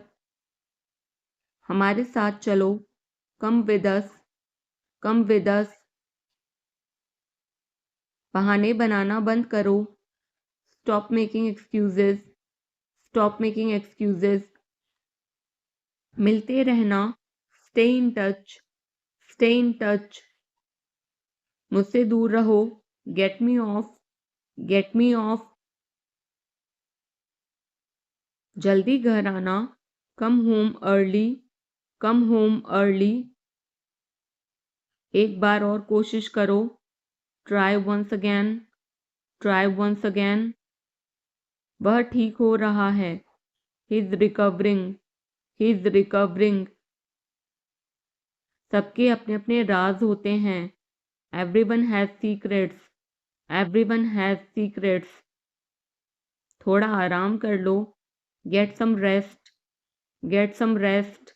हमारे साथ चलो, come with us, come with us. बहाने बनाना बंद करो, stop making excuses, stop making excuses. मिलते रहना, stay in touch, stay in touch. मुझसे दूर रहो, get me off, get me off. जल्दी घर आना, come home early, come home early. एक बार और कोशिश करो, try once again, try once again. वह ठीक हो रहा है, he is recovering, he is recovering. सबके अपने अपने राज होते हैं, everyone has secrets, everyone has secrets. थोड़ा आराम कर लो, get some rest, get some rest.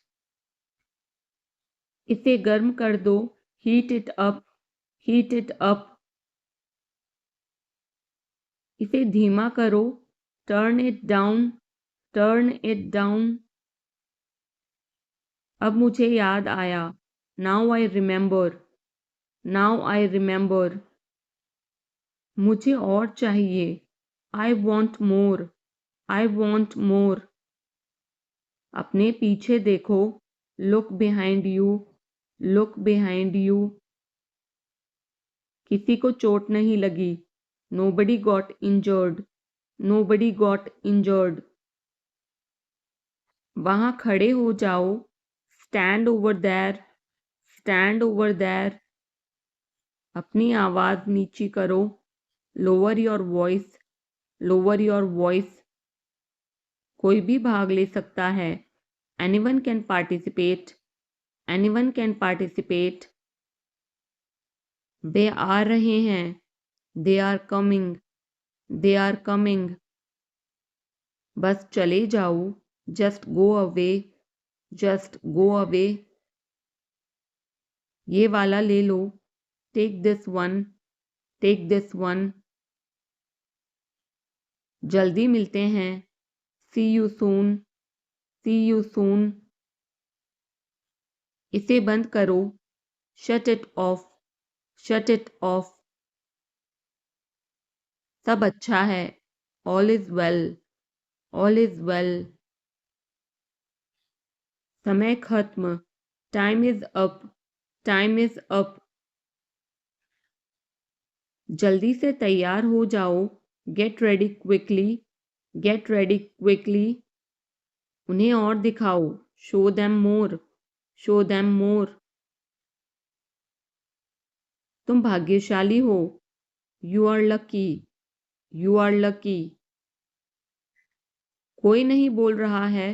इसे गर्म कर दो, heat it up, heat it up. इसे धीमा करो, turn it down, turn it down. अब मुझे याद आया। Now I remember. Now I remember. मुझे और चाहिए। I want more. I want more. अपने पीछे देखो। Look behind you. Look behind you. किसी को चोट नहीं लगी। Nobody got injured. Nobody got injured. वहां खड़े हो जाओ। Stand over there. Stand over there. अपनी आवाज नीची करो। Lower your voice. Lower your voice. कोई भी भाग ले सकता है। Anyone can participate. Anyone can participate. वे आ रहे हैं। They are coming. They are coming. बस चले जाओ। Just go away. Just go away. ये वाला ले लो। Take this one. Take this one. जल्दी मिलते हैं। See you soon. See you soon. इसे बंद करो। Shut it off. Shut it off. सब अच्छा है। All is well. All is well. समय खत्म। Time is up. Time is up. जल्दी से तैयार हो जाओ। Get ready quickly. Get ready quickly. उन्हें और दिखाओ। Show them more. Show them more. तुम भाग्यशाली हो। You are lucky. You are lucky. कोई नहीं बोल रहा है।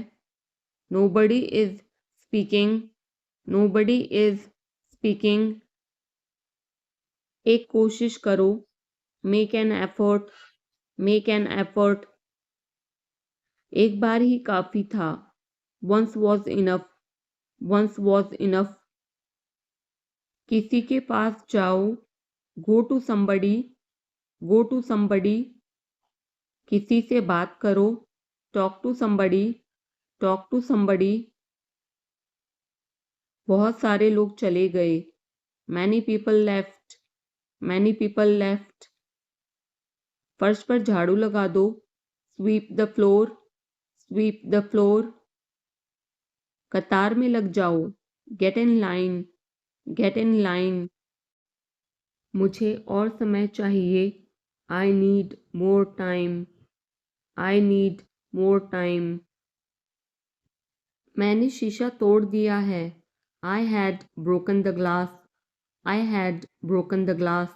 Nobody is speaking. Nobody is speaking. एक कोशिश करो। Make an effort. Make an effort. एक बार ही काफी था। Once was enough. Once was enough. किसी के पास जाओ। Go to somebody. Go to somebody. किसी से बात करो। Talk to somebody. Talk to somebody. बहुत सारे लोग चले गए। Many people left. Many people left. फर्श पर झाड़ू लगा दो। Sweep the floor. Sweep the floor. कतार में लग जाओ। Get in line. Get in line. मुझे और समय चाहिए। I need more time. I need more time. मैंने शीशा तोड़ दिया है। I had broken the glass. I had broken the glass.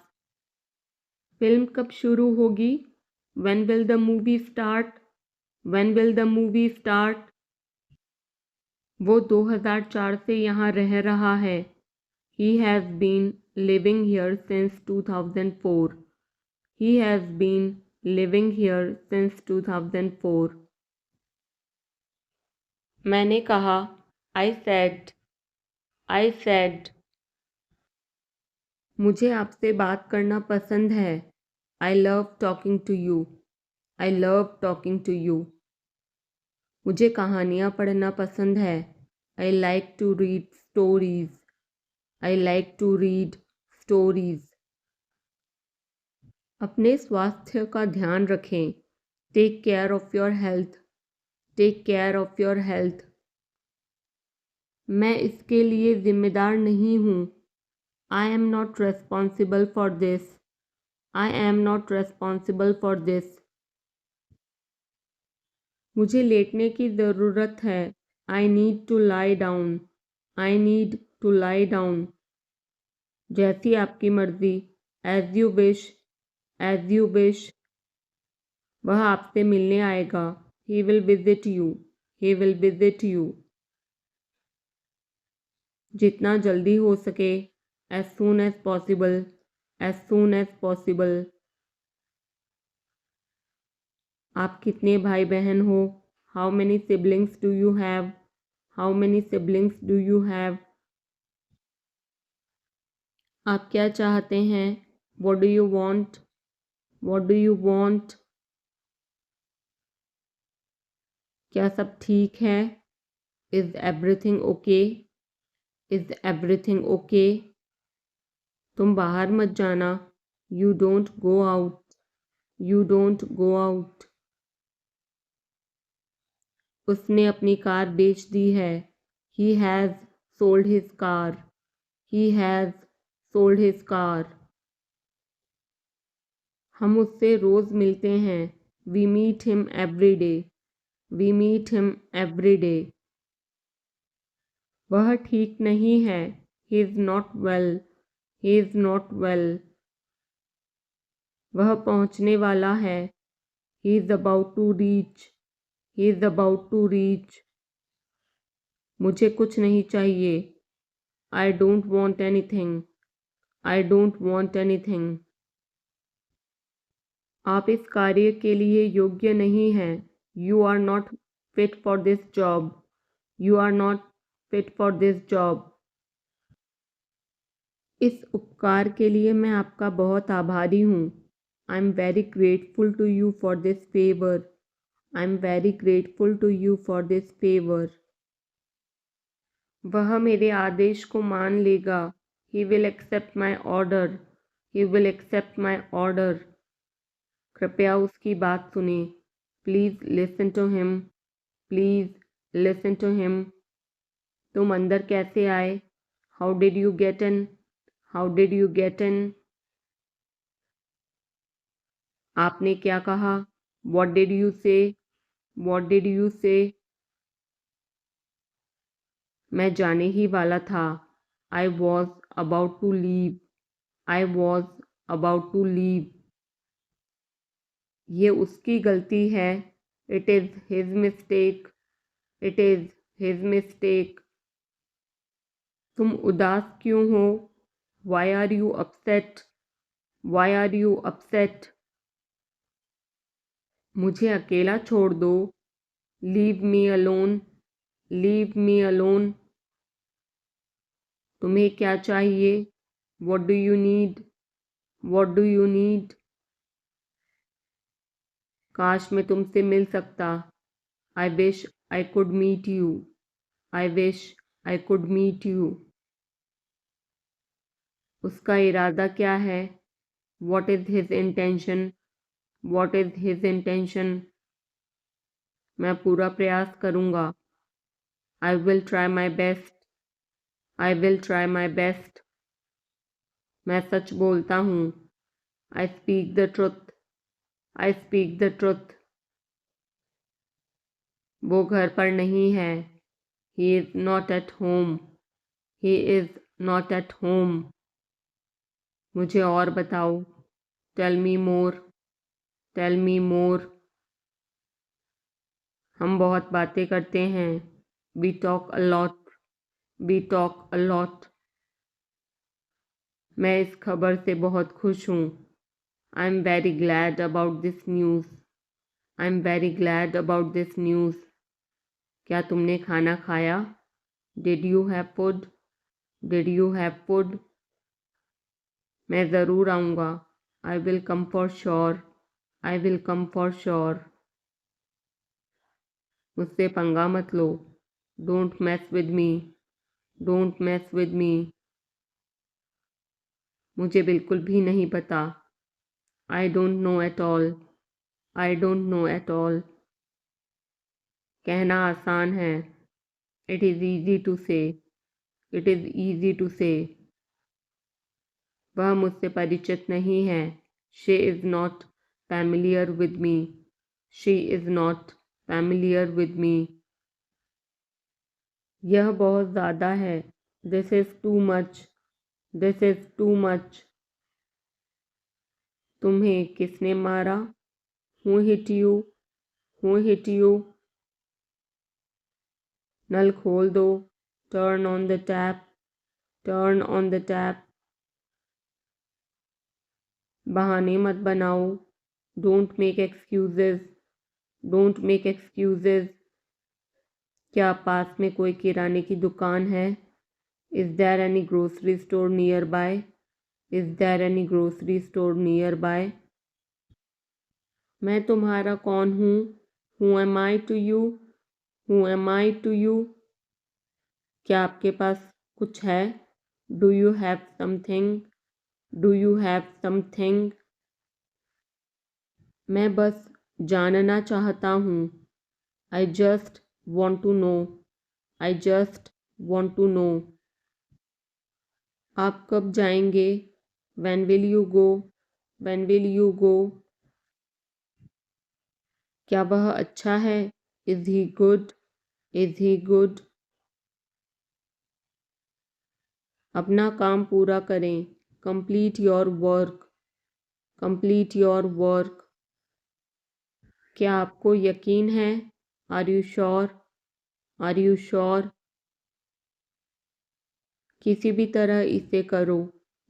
Film कब शुरू होगी? When will the movie start? When will the movie start? वो 2004 से यहाँ रह रहा है। He has been living here since 2004. He has been living here since 2004. मैंने कहा। I said. I said. मुझे आपसे बात करना पसंद है। I love talking to you. I love talking to you. मुझे कहानियाँ पढ़ना पसंद है। I like to read stories. I like to read stories. अपने स्वास्थ्य का ध्यान रखें। Take care of your health. Take care of your health. मैं इसके लिए जिम्मेदार नहीं हूँ। I am not responsible for this. I am not responsible for this. मुझे लेटने की ज़रूरत है। I need to lie down. I need to lie down. जैसी आपकी मर्ज़ी। As you wish. As you wish. वह आपसे मिलने आएगा। He will visit you. He will visit you. जितना जल्दी हो सके। As soon as possible. As soon as possible. आप कितने भाई बहन हो? How many siblings do you have? How many siblings do you have? आप क्या चाहते हैं? What do you want? What do you want? क्या सब ठीक है? Is everything okay? Is everything okay? तुम बाहर मत जाना। You don't go out. You don't go out. उसने अपनी कार बेच दी है। He has sold his car. He has sold his car. हम उससे रोज़ मिलते हैं। We meet him every day. We meet him every day. वह ठीक नहीं है। He is not well. He is not well. वह पहुंचने वाला है। He is about to reach. He is about to reach. मुझे कुछ नहीं चाहिए। I don't want anything. I don't want anything. आप इस कार्य के लिए योग्य नहीं हैं। You are not fit for this job. You are not fit for this job. इस उपकार के लिए मैं आपका बहुत आभारी हूँ। I am very grateful to you for this favour. I am very grateful to you for this favour. वह मेरे आदेश को मान लेगा। He will accept my order. He will accept my order. कृपया उसकी बात सुने। Please listen to him. Please listen to him. तुम अंदर कैसे आए? How did you get in? How did you get in? आपने क्या कहा? What did you say? What did you say? मैं जाने ही वाला था। I was about to leave. I was about to leave. ये उसकी गलती है। It is his mistake. It is his mistake. तुम उदास क्यों हो? Why are you upset? Why are you upset? मुझे अकेला छोड़ दो। Leave me alone. Leave me alone. तुम्हें क्या चाहिए? What do you need? What do you need? काश मैं तुमसे मिल सकता। I wish I could meet you. I wish I could meet you. उसका इरादा क्या है? What is his intention? What is his intention? मैं पूरा प्रयास करूँगा। I will try my best. I will try my best. मैं सच बोलता हूँ। I speak the truth. I speak the truth. वो घर पर नहीं है। He is not at home. He is not at home. मुझे और बताओ। Tell me more. Tell me more. हम बहुत बातें करते हैं। We talk a lot. We talk a lot. मैं इस खबर से बहुत खुश हूँ। I am very glad about this news. I am very glad about this news. क्या तुमने खाना खाया? Did you have food? Did you have food? मैं ज़रूर आऊँगा। I will come for sure. I will come for sure. मुझसे पंगा मत लो। Don't mess with me. Don't mess with me. मुझे बिल्कुल भी नहीं पता। I don't know at all. I don't know at all. कहना आसान है। It is easy to say. It is easy to say. वह मुझसे परिचित नहीं है। She is not familiar with me. She is not familiar with me. यह बहुत ज़्यादा है। This is too much. This is too much. तुम्हें किसने मारा? Who hit you? Who hit you? नल खोल दो। Turn on the tap. Turn on the tap. बहाने मत बनाओ। Don't make excuses. Don't make excuses. क्या पास में कोई किराने की दुकान है? Is there any grocery store nearby? Is there any grocery store nearby? मैं तुम्हारा कौन हूँ? Who am I to you? Who am I to you? क्या आपके पास कुछ है? Do you have something? Do you have something? मैं बस जानना चाहता हूँ। I just want to know. I just want to know. आप कब जाएंगे? When will you go? When will you go? क्या वह अच्छा है? Is he good? Is he good? अपना काम पूरा करें। Complete your work. Complete your work. क्या आपको यकीन है? Are you sure? Are you sure? किसी भी तरह इसे करो।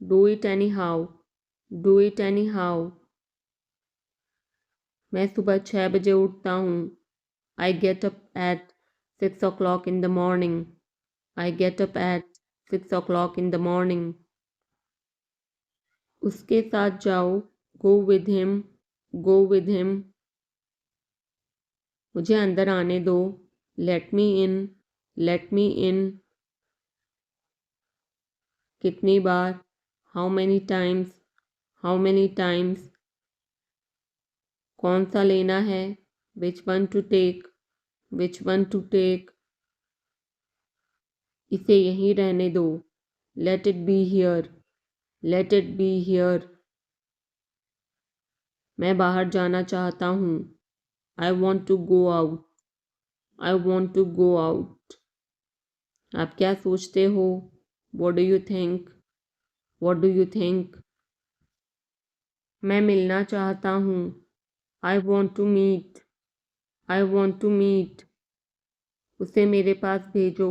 Do it anyhow. Do it anyhow. मैं सुबह 6 बजे उठता हूँ। I get up at 6 o'clock in the morning. I get up at 6 o'clock in the morning. उसके साथ जाओ। Go with him. Go with him. मुझे अंदर आने दो। Let me in. Let me in. कितनी बार? How many times? How many times? कौन सा लेना है? Which one to take? Which one to take? इसे यहीं रहने दो। Let it be here. Let it be here. मैं बाहर जाना चाहता हूँ। I want to go out. I want to go out. आप क्या सोचते हो? What do you think? What do you think? मैं मिलना चाहता हूँ। I want to meet. I want to meet. उसे मेरे पास भेजो।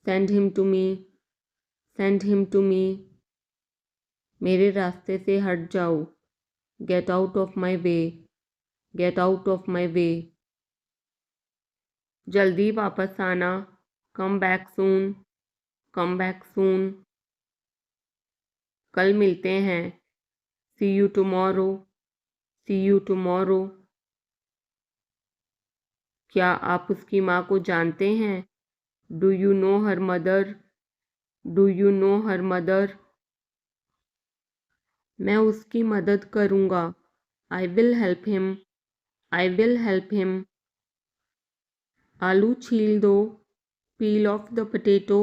Send him to me. Send him to me. मेरे रास्ते से हट जाओ। Get out of my way. Get out of my way. जल्दी वापस आना। Come back soon. Come back soon. कल मिलते हैं। See you tomorrow. See you tomorrow. क्या आप उसकी माँ को जानते हैं? Do you know her mother? Do you know her mother? मैं उसकी मदद करूँगा। I will help him. I will help him. आलू छील दो। Peel off the potato.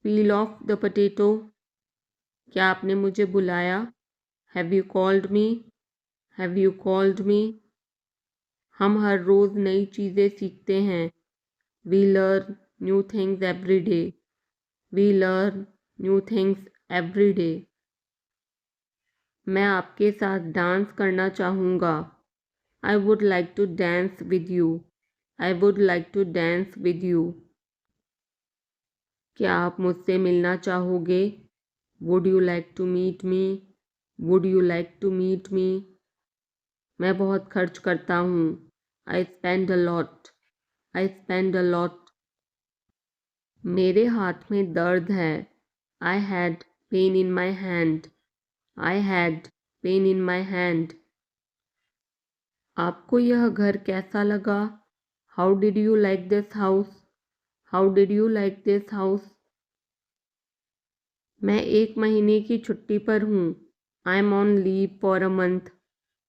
Peel off the potato. क्या आपने मुझे बुलाया? Have you called me? Have you called me? हम हर रोज़ नई चीज़ें सीखते हैं। We learn new things every day. We learn new things every day. मैं आपके साथ डांस करना चाहूँगा। I would like to dance with you. I would like to dance with you. क्या आप मुझसे मिलना चाहोगे? Would you like to meet me? Would you like to meet me? मैं बहुत खर्च करता हूँ। I spend a lot. I spend a lot. मेरे हाथ में दर्द है। I had pain in my hand. I had pain in my hand. आपको यह घर कैसा लगा? How did you like this house? How did you like this house? मैं 1 महीने की छुट्टी पर हूँ। I'm on leave for a month.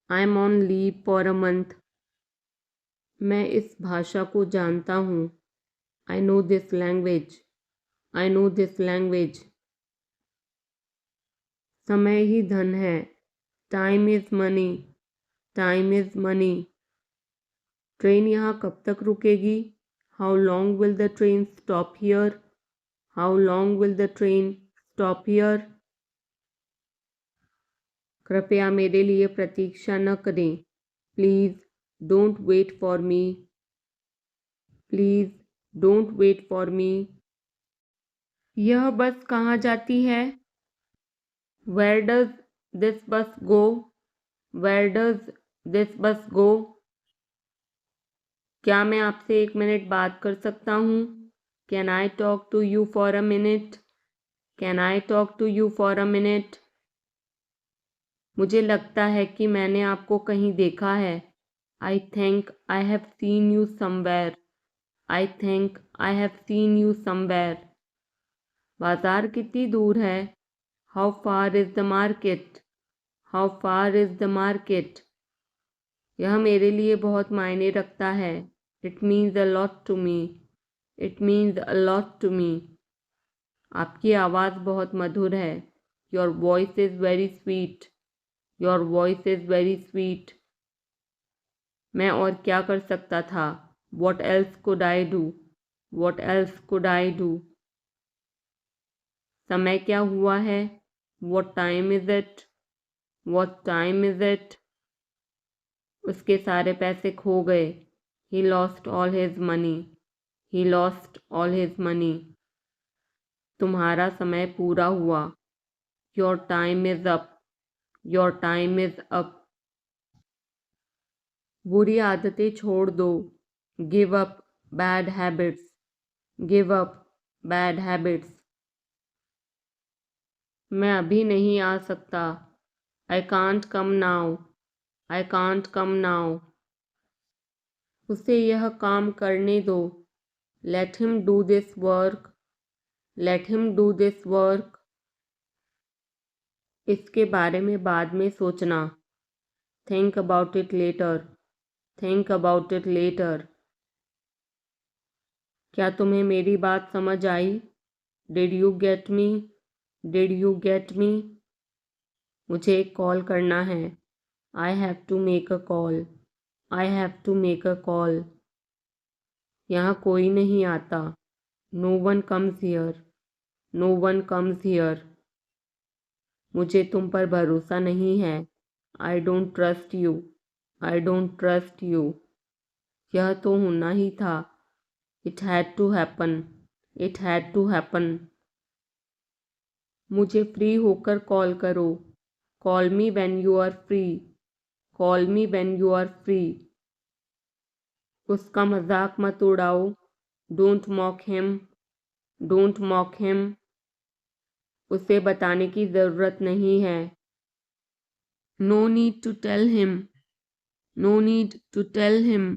I'm on leave for a month. मैं इस भाषा को जानता हूँ। I know this language. I know this language. समय ही धन है। Time is money. Time is money. Train यहाँ कब तक रुकेगी? How long will the train stop here? How long will the train stop here? कृपया मेरे लिए प्रतीक्षा न करें। Please don't wait for me. Please don't wait for me. यह बस कहाँ जाती है? Where does this bus go? Where does this bus go? क्या मैं आपसे 1 मिनट बात कर सकता हूँ? Can I talk to you for a minute? Can I talk to you for a minute? मुझे लगता है कि मैंने आपको कहीं देखा है। I think I have seen you somewhere. I think I have seen you somewhere. बाजार कितनी दूर है? How far is the market? How far is the market? यह मेरे लिए बहुत मायने रखता है. It means a lot to me. It means a lot to me. आपकी आवाज़ बहुत मधुर है. Your voice is very sweet. Your voice is very sweet. मैं और क्या कर सकता था? What else could I do? What else could I do? समय क्या हुआ है? What time is it? What time is it? उसके सारे पैसे खो गए. He lost all his money. He lost all his money. तुम्हारा समय पूरा हुआ. Your time is up. Your time is up. बुरी आदतें छोड़ दो. Give up bad habits. Give up bad habits. मैं अभी नहीं आ सकता. I can't come now. I can't come now. उसे यह काम करने दो. Let him do this work. Let him do this work. इसके बारे में बाद में सोचना. Think about it later. Think about it later. क्या तुम्हें मेरी बात समझ आई? Did you get me? Did you get me? मुझे एक कॉल करना है. I have to make a call. I have to make a call. यहाँ कोई नहीं आता. No one comes here. No one comes here. मुझे तुम पर भरोसा नहीं है. I don't trust you. I don't trust you. यह तो होना ही था. It had to happen. It had to happen. मुझे फ्री होकर कॉल करो. Call me when you are free. Call me when you are free. उसका मजाक मत उड़ाओ. Don't mock him. Don't mock him. उसे बताने की ज़रूरत नहीं है. No need to tell him. No need to tell him.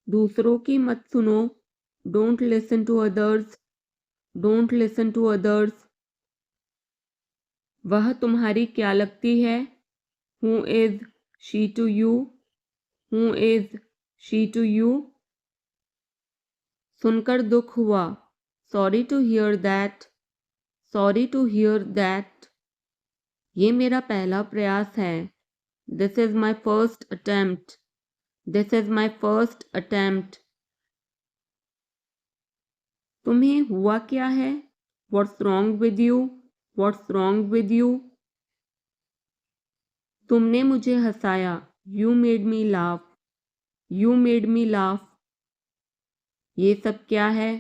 दूसरों की मत सुनो. Don't listen to others. Don't listen to others. वह तुम्हारी क्या लगती है? Who is she to you? Who is she to you? सुनकर दुख हुआ. Sorry to hear that. Sorry to hear that. ये मेरा पहला प्रयास है. This is my first attempt. This is my first attempt. तुम्हें हुआ क्या है? What's wrong with you? What's wrong with you? तुमने मुझे हंसाया. You made me laugh. You made me laugh. ये सब क्या है?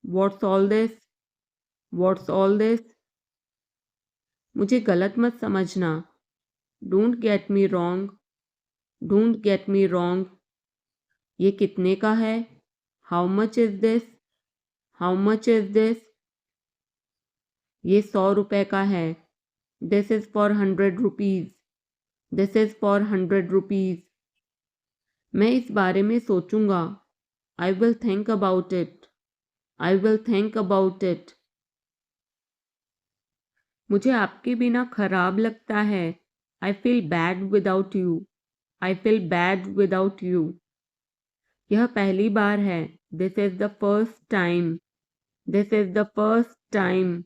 What's all this? What's all this? मुझे गलत मत समझना. Don't get me wrong. Don't get me wrong. ये कितने का है? How much is this? How much is this? ये 100 रुपए का है. This is for 100 rupees. This is for 100 rupees. मैं इस बारे में सोचूंगा. I will think about it. I will think about it. मुझे आपके बिना खराब लगता है. I feel bad without you. I feel bad without you. यह पहली बार है. This is the first time. This is the first time.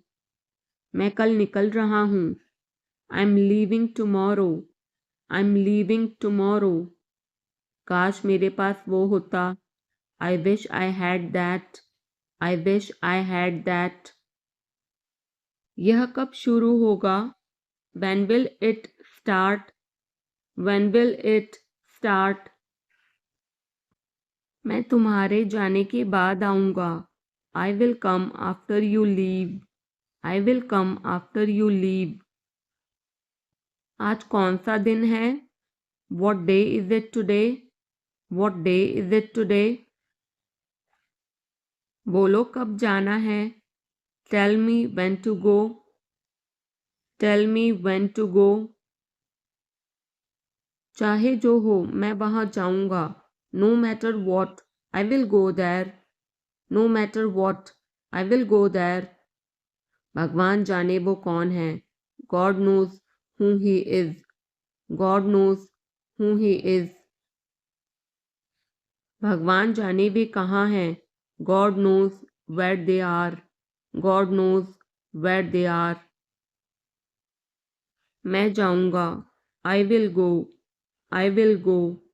मैं कल निकल रहा हूँ. I'm leaving tomorrow. I'm leaving tomorrow. काश मेरे पास वो होता. I wish I had that. I wish I had that. यह कब शुरू होगा? When will it start? When will it start? मैं तुम्हारे जाने के बाद आऊँगा. I will come after you leave. I will come after you leave. आज कौन सा दिन है? What day is it today? What day is it today? बोलो कब जाना है? Tell me when to go. Tell me when to go. चाहे जो हो मैं वहाँ जाऊँगा. No matter what, I will go there. No matter what, I will go there. भगवान जाने वो कौन है. God knows who he is. God knows who he is. भगवान जाने वे कहाँ हैं. God knows where they are. God knows where they are. मैं जाऊंगा. I will go. I will go.